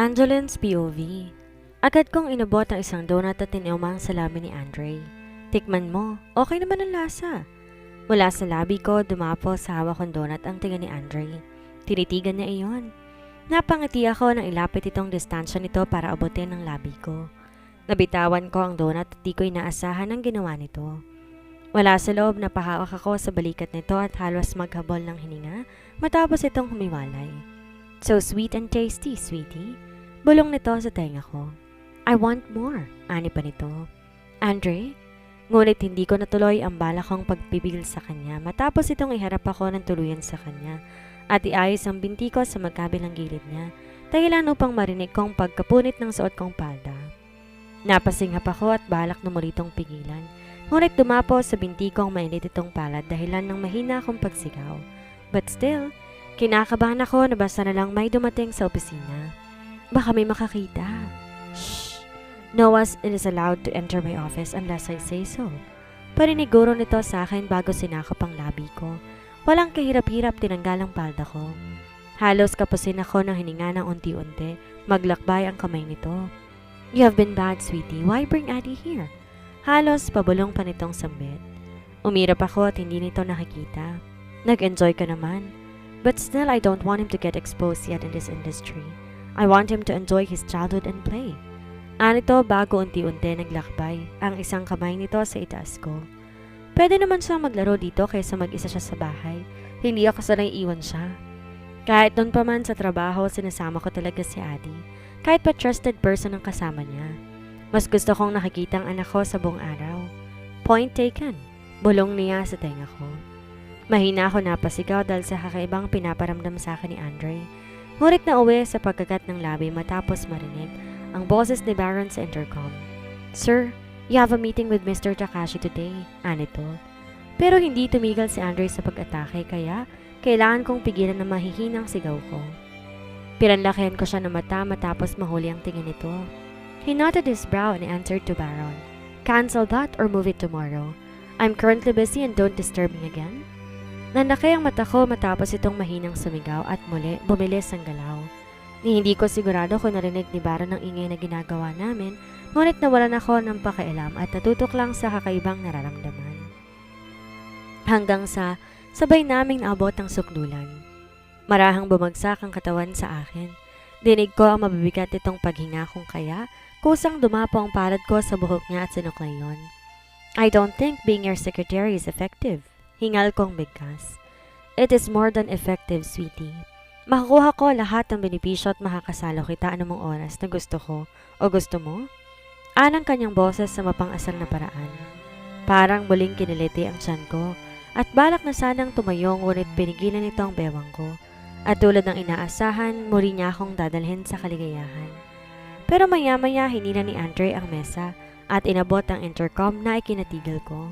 Angeline's POV. Agad kong inabot ang isang donut at tiniumang sa labi ni Andre. Tikman mo, okay naman ang lasa. Mula sa labi ko, dumapo sa hawak kong donut ang tingin ni Andre. Tinitigan niya iyon. Napangiti ako nang ilapit itong distansya nito para abutin ang labi ko. Nabitawan ko ang donut at di ko inaasahan ang ginawa nito. Wala sa loob, napahawak ako sa balikat nito at halos maghabol ng hininga matapos itong humiwalay. So sweet and tasty, sweetie. Bulong nito sa tenga ko. I want more, ani pa nito. Andre? Ngunit hindi ko natuloy ang bala kong pagpipigil sa kanya matapos itong iharap ako ng tuluyan sa kanya at iayos ang binti ko sa magkabilang gilid niya, dahilan upang marinig kong pagkapunit ng suot kong palda. Napasinghap ako at balak na mulitong pigilan, ngunit dumapo sa binti kong mainit itong palad dahilan ng mahina akong pagsigaw. But still, kinakabahan ako na basta na lang may dumating sa opisina. Baka may makakita. Shh! No one is allowed to enter my office unless I say so. Pariniguro nito sa akin bago sinakop ang labi ko. Walang kahirap-hirap tinanggal ang palda ko. Halos kapusin ako ng hininga ng unti-unti. Maglakbay ang kamay nito. You have been bad, sweetie. Why bring Addie here? Halos pabulong pa nitong sambit. Umirap ako at hindi nito nakikita. Nag-enjoy ka naman. But still, I don't want him to get exposed yet in this industry. I want him to enjoy his childhood and play. Anito bago unti-unti naglakbay ang isang kamay nito sa itaas ko. Pwede naman siyang maglaro dito kaysa mag-isa siya sa bahay. Hindi ako sanay iwan siya. Kahit doon pa man sa trabaho, sinasama ko talaga si Addie. Kahit pa trusted person ang kasama niya. Mas gusto kong nakikita ang anak ko sa buong araw. Point taken. Bulong niya sa tenga ko. Mahina ako napasigaw dahil sa kakaibang pinaparamdam sa akin ni Andre. Ngunit na uwi sa pagkagat ng labi matapos marinig ang boses ni Baron sa intercom. Sir, you have a meeting with Mr. Takashi today, anito. Pero hindi tumigil si Andre sa pag-atake kaya kailangan kong pigilan na mahihinang sigaw ko. Piranlakihan ko siya ng mata matapos mahuli ang tingin nito. He knotted his brow and answered to Baron. Cancel that or move it tomorrow. I'm currently busy and don't disturb me again. Nanlaki ang mata ko matapos itong mahinang sumigaw at muli bumilis ang galaw. Hindi ko sigurado kung narinig ni Baron ang ingay na ginagawa namin, ngunit nawalan ako ng pakialam at natutok lang sa kakaibang nararamdaman. Hanggang sa sabay naming naabot ang sukdulan. Marahang bumagsak ang katawan sa akin. Dinig ko ang mabibigat itong paghinga kung kaya kusang dumapo ang palad ko sa buhok niya at sinuklay yon. I don't think being your secretary is effective. Hingal kong bigkas. It is more than effective, sweetie. Makakuha ko lahat ng benepisyo at makakasalo kita anumang oras na gusto ko o gusto mo? Anang kanyang boses sa mapang-asal na paraan. Parang muling kiniliti ang tiyan ko at balak na sanang tumayo ngunit pinigilan nito ang bewang ko. At tulad ng inaasahan, muli niya akong dadalhin sa kaligayahan. Pero maya-maya hinila ni Andre ang mesa at inabot ang intercom na ikinatigil ko.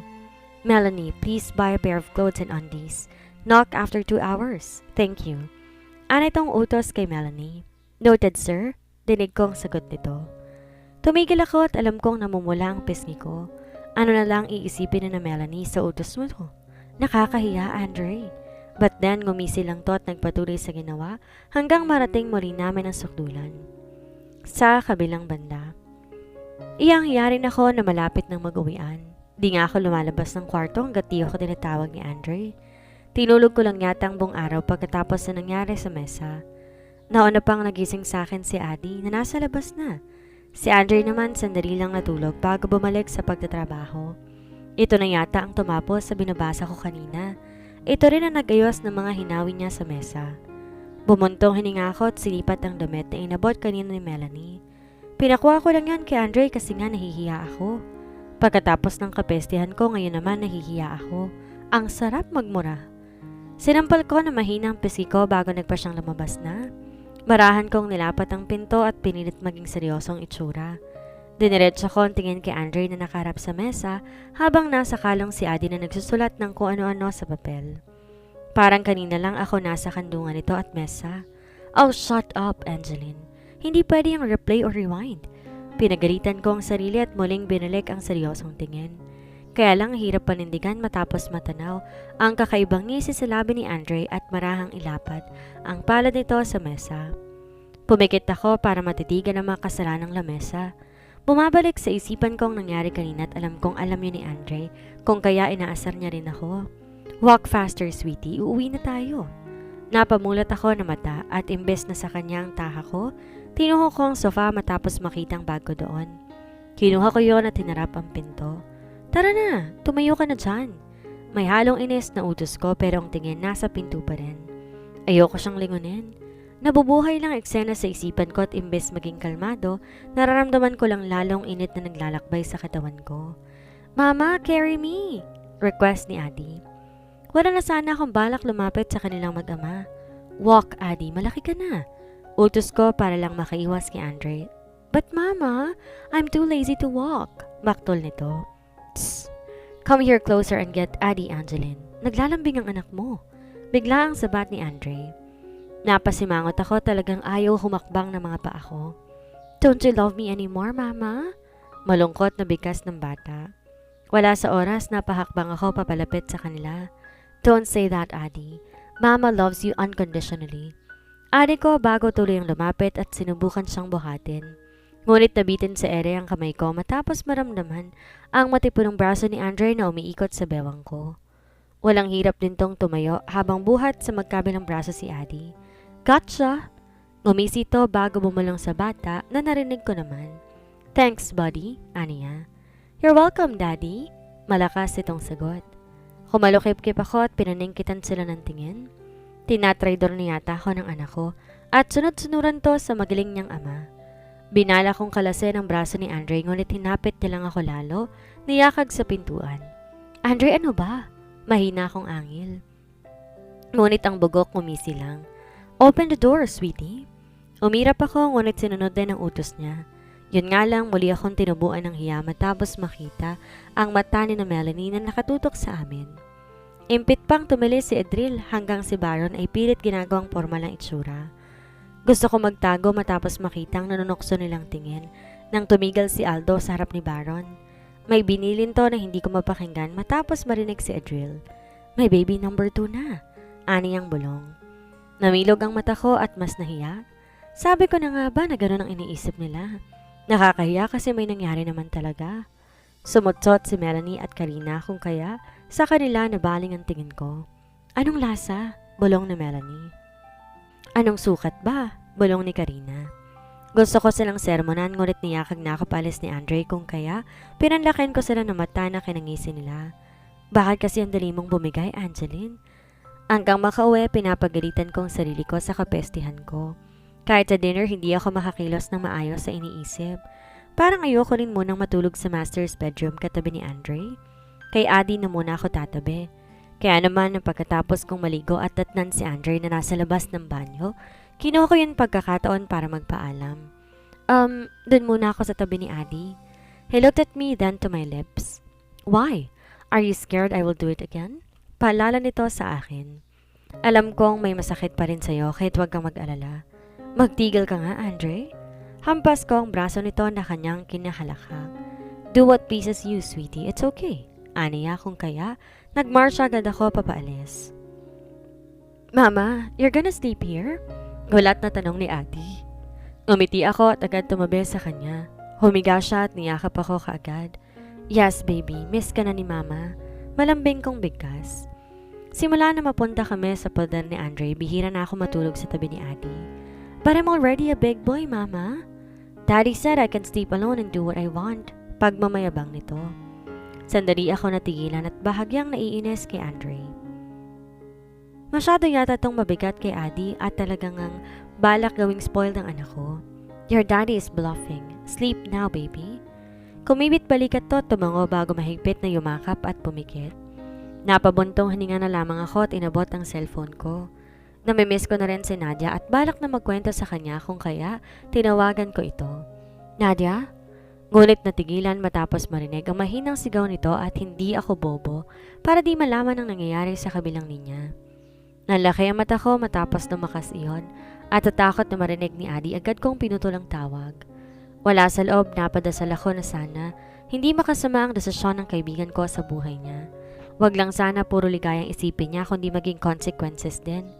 Melanie, please buy a pair of clothes and undies. Knock after 2 hours. Thank you. Ano itong utos kay Melanie? Noted, sir. Dinig kong sagot nito. Tumigil ako at alam kong namumula ang pisngi ko. Ano na lang iisipin na Melanie sa utos mo to? Nakakahiya, Andre. But then, ngumisi lang to at nagpatuloy sa ginawa hanggang marating muli namin ang sukdulan. Sa kabilang banda. Iyang hiyarin ako na malapit ng mag-uwian. Di nga ako lumalabas ng kwarto hanggat di ako tinatawag ni Andre. Tinulog ko lang yata ang buong araw pagkatapos na nangyari sa mesa. Nauna pang nagising sa akin si Addie na nasa labas na. Si Andre naman sandali lang natulog bago bumalik sa pagtatrabaho. Ito na yata ang tumapos sa binabasa ko kanina. Ito rin ang nag-ayos ng mga hinawi niya sa mesa. Bumuntong hininga ako at silipat ang damit na inabot kanina ni Melanie. Pinakuha ko lang yan kay Andre kasi nga nahihiya ako. Pagkatapos ng kapestihan ko, ngayon naman nahihiya ako. Ang sarap magmura. Sinampal ko na mahinang pisi ko bago nagpa siyang lumabas na. Marahan kong nilapat ang pinto at pinilit maging seryosong itsura. Diniretso ko ang tingin kay Andre na nakaharap sa mesa habang nasa kalong si Addie na nagsusulat ng kung ano-ano sa papel. Parang kanina lang ako nasa kandungan nito at mesa. Oh, shut up, Angeline. Hindi pwede yung replay or rewind. Pinagalitan ko ang sarili at muling binalik ang seryosong tingin. Kaya lang hirap panindigan matapos matanaw ang kakaibang ngisi sa labi ni Andre at marahang ilapat ang palad nito sa mesa. Pumikit ako para matitigan ang mga kasalanang lamesa. Bumabalik sa isipan ko ang nangyari kanina at alam kong alam yun ni Andre, kung kaya inaasar niya rin ako. Walk faster, sweetie, uuwi na tayo. Napamulat ako na mata at imbes na sa kanya ang taha ko, tinuho ko ang sofa matapos makita ang bag ko doon. Kinuha ko yon at hinarap ang pinto. Tara na, tumayo ka na dyan. May halong inis na utos ko pero ang tingin nasa pinto pa rin. Ayoko siyang lingunin. Nabubuhay lang eksena sa isipan ko at imbes maging kalmado, nararamdaman ko lang lalong init na naglalakbay sa katawan ko. Mama, carry me! Request ni Adi. Wala na sana akong balak lumapit sa kanilang mag-ama. Walk, Adi, malaki ka na. Utos ko para lang makaiwas kay Andre. But mama, I'm too lazy to walk. Baktol nito. Tss! Come here closer and get Adi, Angeline. Naglalambing ang anak mo. Bigla ang sabat ni Andre. Napasimangot ako, talagang ayaw humakbang ng mga paa ko. Don't you love me anymore, mama? Malungkot na bigkas ng bata. Wala sa oras, napahakbang ako papalapit sa kanila. Don't say that, Adi. Mama loves you unconditionally. Adi ko bago tuloy ang lumapit at sinubukan siyang buhatin. Ngunit nabitin sa ere ang kamay ko matapos maramdaman ang matipunong braso ni Andre na umiikot sa bewang ko. Walang hirap din tong tumayo habang buhat sa magkabilang braso si Adi. Gotcha! Ngumisi to bago bumulong sa bata na narinig ko naman. Thanks, buddy, aniya. You're welcome, daddy. Malakas itong sagot. Kumalukip-kip ako at pinaningkitan sila ng tingin. Tinatraidor niya yata ako ng anak ko at sunod-sunuran to sa magaling niyang ama. Binala kong kalasin ang braso ni Andre ngunit hinapit niya lang ako lalo, niyakag sa pintuan. Andre, ano ba? Mahina akong angil. Ngunit ang bugok ngumisi lang. Open the door, sweetie. Umirap ako ngunit sinunod din ang utos niya. Yun nga lang muli akong tinubuan ng hiya matapos makita ang mata ni na Melanie na nakatutok sa amin. Impit pang tumilis si Edril hanggang si Baron ay pilit ginagawang formal ang itsura. Gusto ko magtago matapos makita ang nanunokso nilang tingin nang tumigil si Aldo sa harap ni Baron. May binilin to na hindi ko mapakinggan matapos marinig si Edril. May baby number 2 na, ani ang bulong. Namilog ang mata ko at mas nahiya. Sabi ko na nga ba na gano'n ang iniisip nila? Nakakahiya kasi may nangyari naman talaga. Sumutsot si Melanie at Karina kung kaya sa kanila nabaling ang tingin ko. Anong lasa? Bulong ni Melanie. Anong sukat ba? Bulong ni Karina. Gusto ko silang sermonan ngunit niyakag na kapalis ni Andre kung kaya pinanlakin ko sila ng mata na kinangisi nila. Bakit kasi ang dali mong bumigay, Angeline? Hanggang makauwi, pinapagalitan ko ang sarili ko sa kapestihan ko. Kahit sa dinner, hindi ako makakilos ng maayos sa iniisip. Parang ayoko rin munang matulog sa master's bedroom katabi ni Andre. Kay Adi na muna ako tatabi. Kaya naman, nang pagkatapos kong maligo at datnan si Andre na nasa labas ng banyo, kinuha ko yun pagkakataon para magpaalam. Dun muna ako sa tabi ni Adi. He looked at me then to my lips. Why? Are you scared I will do it again? Paalala nito sa akin. Alam kong may masakit pa rin sa'yo kahit huwag kang mag-alala. Magtigil ka nga, Andre. Hampas ko ang braso nito na kanyang kinahalakak. Do what pleases you, sweetie. It's okay. Aniya kung kaya, nagmarch agad ako papaalis. Mama, you're gonna sleep here? Gulat na tanong ni Adi. Umiti ako at agad tumabi sa kanya. Humiga siya at niyakap ako kaagad. Yes, baby. Miss ka na ni Mama. Malambing kong bigkas. Simula na mapunta kami sa poder ni Andre, bihira na ako matulog sa tabi ni Adi. But I'm already a big boy, Mama. Daddy said I can sleep alone and do what I want. Pagmamayabang nito. Sandali ako natigilan at bahagyang naiinis kay Andre. Masyado yata tong mabigat kay Adi at talagang ang balak gawing spoiled ang anak ko. Your daddy is bluffing. Sleep now, baby. Kumibit balikat to tumango bago mahigpit na yumakap at pumikit. Napabuntong hininga na lamang ako at inabot ang cellphone ko. Namimiss ko na rin si Nadia at balak na magkwento sa kanya kung kaya tinawagan ko ito. Nadia? Ngunit natigilan matapos marinig ang mahinang sigaw nito at hindi ako bobo para di malaman ang nangyayari sa kabilang linya. Nalaki ang mata ko matapos lumakas iyon at tatakot na marinig ni Adi agad kong pinutol ang tawag. Wala sa loob, napadasal ako na sana hindi makasama ang desisyon ng kaibigan ko sa buhay niya. Wag lang sana puro ligayang isipin niya kundi maging consequences din.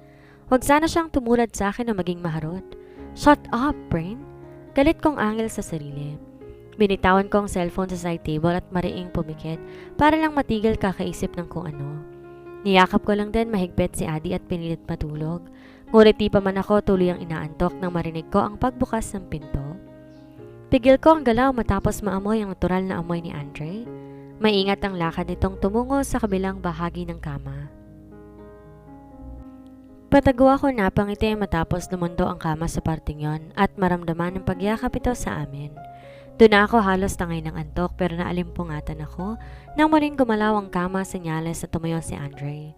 Wag sana siyang tumulad sa akin na maging maharot. Shut up, brain! Galit kong angil sa sarili. Binitawan ko ang cellphone sa side table at mariing pumikit para lang matigil kakaisip ng kung ano. Niyakap ko lang din mahigpit si Adi at pinilit matulog. Ngunit di pa man ako tuloy ang inaantok nang marinig ko ang pagbukas ng pinto. Pigil ko ang galaw matapos maamoy ang natural na amoy ni Andre. Maingat ang lakad nitong tumungo sa kabilang bahagi ng kama. Patago ako napangiti matapos lumundo ang kama sa parting yon at maramdaman ang pagyakap ito sa amin. Doon na ako halos tangay ng antok pero naalimpungatan ako nang muling gumalaw ang kama senyales na tumayo si Andre.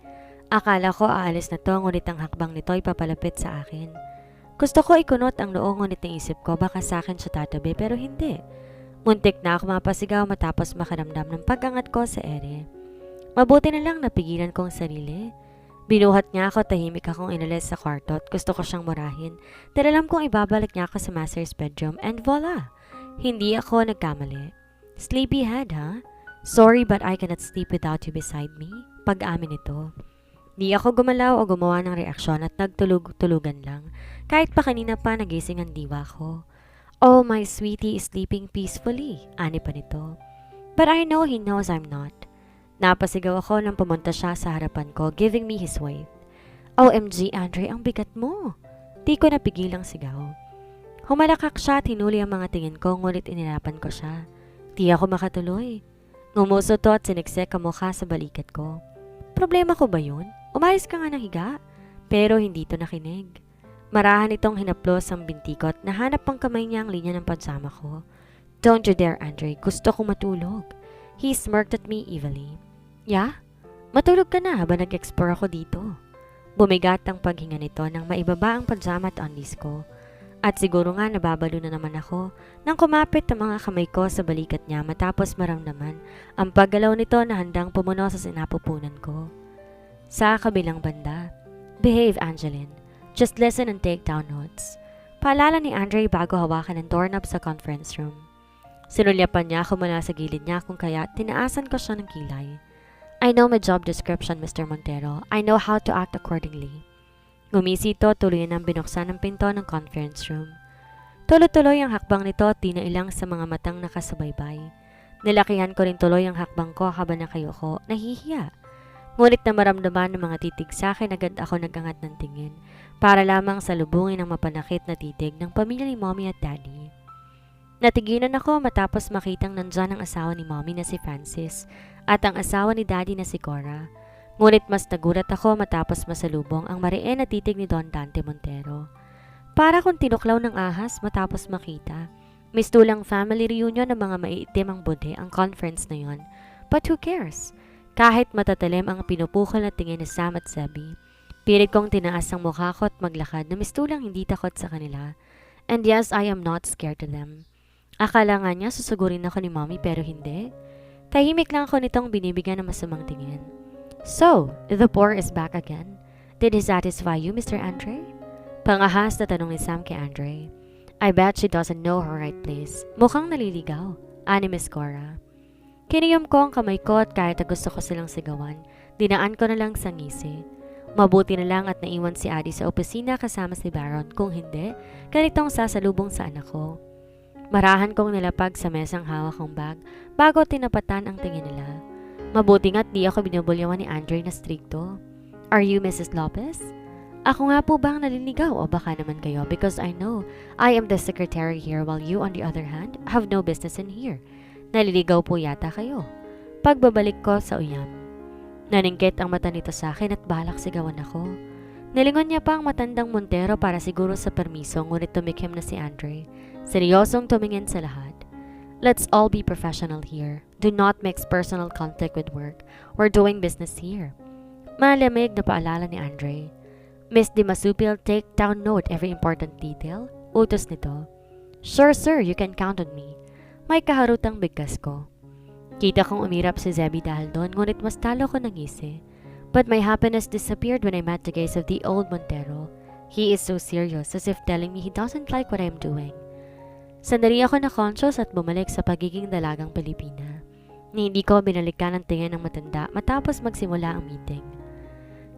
Akala ko aalis na to ngunit ang hakbang nito ay papalapit sa akin. Gusto ko ikunot ang noo ngunit naisip ko baka sa akin siya tatabi pero hindi. Muntik na ako mapasigaw matapos makaramdam ng pag-angat ko sa ere. Mabuti na lang napigilan kong sarili. Binuhat niya ako, tahimik akong inalis sa kwarto at gusto ko siyang murahin dahil alam kong ibabalik niya ako sa master's bedroom and voila! Hindi ako nagkamali. Sleepyhead, ha? Sorry but I cannot sleep without you beside me. Pag-amin ito. Di ako gumalaw o gumawa ng reaksyon at nagtulog-tulugan lang. Kahit pa kanina pa nagising ang diwa ko. Oh, my sweetie is sleeping peacefully. Ani pa nito. But I know he knows I'm not. Napasigaw ako nang pumunta siya sa harapan ko, giving me his weight. OMG, Andre, ang bigat mo. Di ko napigilang sigaw. Humalakak siya at hinuli ang mga tingin ko, ngunit inirapan ko siya. Di ako makatuloy. Ngumuso to at siniksik ang mukha sa balikat ko. Problema ko ba yun? Umayos ka nga ng higa. Pero hindi to nakinig. Marahan itong hinaplos ang binti ko at nahanap ang kamay niya ang linya ng padsama ko. Don't you dare, Andre. Gusto kong matulog. He smirked at me evilly. Yeah? Matulog ka na habang nag-explore ako dito. Bumigat ang paghinga nito nang maibaba ang padsama at undies ko. At siguro nga nababalo na naman ako nang kumapit ang mga kamay ko sa balikat niya matapos maramdaman ang paggalaw nito na handang pumuno sa sinapupunan ko. Sa kabilang banda, behave, Angeline. Just listen and take down notes. Paalala ni Andre bago hawakan ang doorknob sa conference room. Sinulyapan niya ako mula sa gilid niya kung kaya tinaasan ko siya ng kilay. I know my job description, Mr. Montero. I know how to act accordingly. Ngumisi ito, tuloy nang binuksan ang pinto ng conference room. Tuloy-tuloy ang hakbang nito at di na ilang sa mga matang nakasubaybay. Nilakihan ko rin tuloy ang hakbang ko habang nakayuko, nahihiya. Ngunit na maramdaman ng mga titig sa akin, agad ako nagangat ng tingin para lamang salubungin ang mapanakit na titig ng pamilya ni Mommy at Daddy. Natigilan ako matapos makitang nandyan ang asawa ni Mommy na si Francis at ang asawa ni Daddy na si Cora. Ngunit mas nagulat ako matapos masalubong ang mariin na titig ni Don Dante Montero. Para kung tinuklaw ng ahas matapos makita. Mistulang family reunion ng mga maiitim ang budhe ang conference na yon. But who cares? Kahit matatalim ang pinupukol na tingin ni Sam at Sebi, pilit kong tinaas ang mukha ko at maglakad na mistulang hindi takot sa kanila. And yes, I am not scared of them. Akala nga niya susugurin ako ni Mommy pero hindi. Tahimik lang ako nitong binibigyan ng masamang tingin. So, the poor is back again. Did he satisfy you, Mr. Andre? Pangahas na tanong ni Sam kay Andre. I bet she doesn't know her right place. Mukhang naliligaw, ani Miss Cora. Kiniyom ko ang kamay ko at kahit gusto ko silang sigawan, dinaan ko na lang sa ngisi. Mabuti na lang at naiwan si Adi sa opisina kasama si Baron. Kung hindi, ganitong sasalubong sa anak ko. Marahan kong nilapag sa mesang hawak kong bag bago tinapatan ang tingin nila. Mabuti nga't di ako binubulyawan ni Andre na strikto. Are you Mrs. Lopez? Ako nga po bang naliligaw o baka naman kayo because I know I am the secretary here while you on the other hand have no business in here. Naliligaw po yata kayo. Pagbabalik ko sa uyam. Naningkit ang mata nito sa akin at balak sigawan ako. Nilingon niya pa ang matandang Montero para siguro sa permiso ngunit tumikim na si Andre. Seryosong tumingin sa lahat. Let's all be professional here. Do not mix personal conflict with work. We're doing business here. Malamig na paalala ni Andre. Miss Di Masupil, take down note every important detail. Utos nito. Sure sir, you can count on me. May kaharutang bigkas ko. Kita kong umirap si Zebby dahil doon, ngunit mas talo ko nangisi. But my happiness disappeared when I met the gaze of the old Montero. He is so serious, as if telling me he doesn't like what I'm doing. Sandali ako na-conscious at bumalik sa pagiging dalagang Pilipina. Ni hindi ko binalikan ang tingin ng matanda matapos magsimula ang meeting.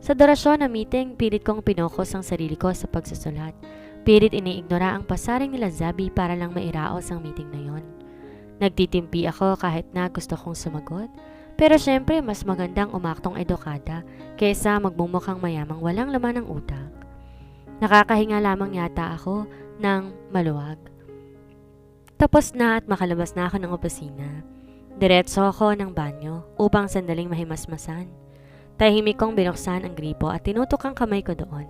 Sa durasyon ng meeting, pilit kong pinokos ang sarili ko sa pagsusulat. Pilit iniignora ang pasaring nila Zabi para lang mairaos ang meeting na yon. Nagtitimpi ako kahit na gusto kong sumagot. Pero syempre mas magandang umaktong edukada kaysa magmumukhang mayamang walang laman ng utak. Nakakahinga lamang yata ako ng maluwag. Tapos na at makalabas na ako ng opisina. Diretso ako ng banyo upang sandaling mahimasmasan. Tahimik kong binuksan ang gripo at tinutok ang kamay ko doon.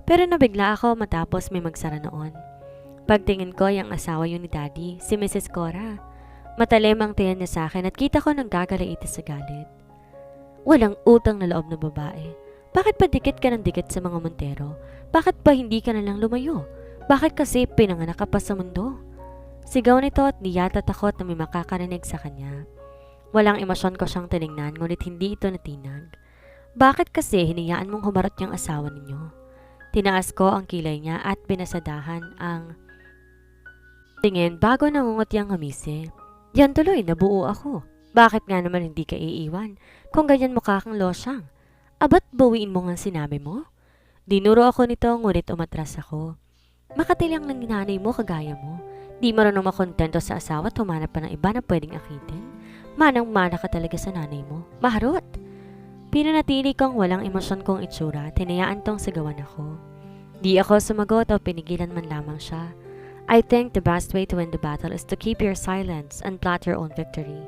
Pero nabigla ako matapos may magsara noon. Pagtingin ko yung asawa yun ni Daddy, si Mrs. Cora. Matalim ang tingin niya sa akin at kita ko nang gagalaitis sa galit. Walang utang na loob na babae. Bakit pa dikit ka ng dikit sa mga Montero? Bakit ba hindi ka na lang lumayo? Bakit kasi pinanganak ka pa sa mundo? Sigaw nito at di yata takot na may makakarinig sa kanya. Walang emosyon ko siyang tinignan ngunit hindi ito natinag. Bakit kasi hinayaan mong humarot yung asawa ninyo? Tinaas ko ang kilay niya at binasadahan ang tingin bago nangungot yung hamisi. Yan tuloy, nabuo ako. Bakit nga naman hindi ka iiwan? Kung ganyan mukha kang losyang. Abat bawiin mo nga sinabi mo? Dinuro ako nito ngunit umatras ako. Makatilang ng nanay mo kagaya mo. Di marunong makontento sa asawa at humanap pa ng iba na pwedeng akitin. Manang-mana ka talaga sa nanay mo. Maharot! Pinanatili kong walang emosyon kong itsura, tinayaan tong sigawan ako. Di ako sumagot o pinigilan man lamang siya. I think the best way to win the battle is to keep your silence and plot your own victory.